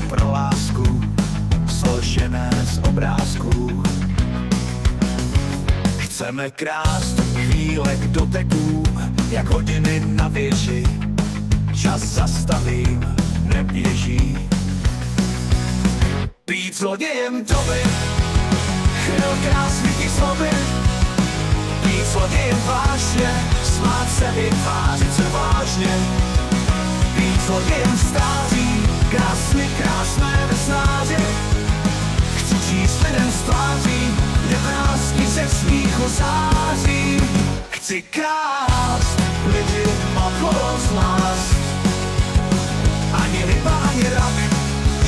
pro lásku, složené z obrázků. Chceme krást chvíle k dotekům, jak hodiny na věži. Čas zastavím, neběží. Být zlodějem doby, chvíl krásných i zloby. Být zlodějem vážně, smát se i tvářit se vážně. Být zlodějem stáří, krásné vesnáře. Chci číst lidem z tváří, kde vrásky ze smíchu září. Chci krást lidi okolo z nás. Ani ryba, ani rak,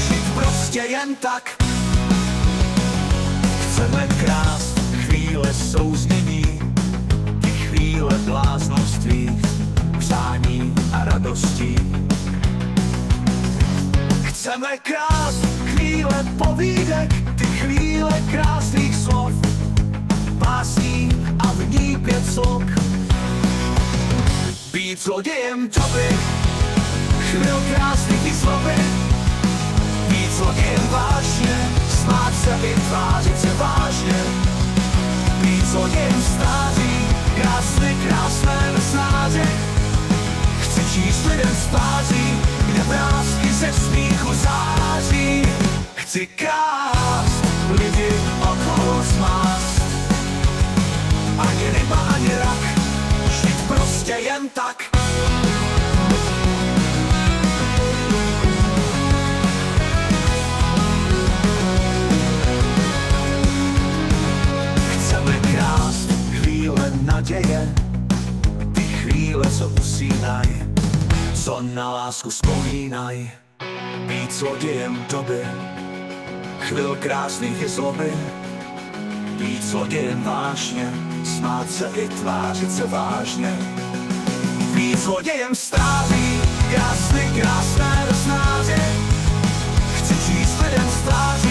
žít prostě jen tak. Chceme krást chvíle souznění, ty chvíle bláznoství, přání a radostí. Chceme krást chvíle povídek, ty chvíle krásných slov, básní a v ní 5 slok. Být zlodějem doby, chvíl krásných i zloby. Být zlodějem vážně, smát se i tvářit se vážně. Být zlodějem stáří, krásné vesnáře. Chci číst lidem z tváří, kde vrásky ze smíchu září. Chci krást lidi okolo z nás. Ani ryba, ani rak, žít prostě jen tak. Chceme krást chvíle naděje, ty chvíle, co usínaj, co na lásku vzpomínaj. Být zlodějem doby, chvíl krásných i zloby. Být zlodějem vážně, smát se i tvářit se vážně. Být zlodějem stáří, krásné vesnáře. Chci číst lidem z tváří,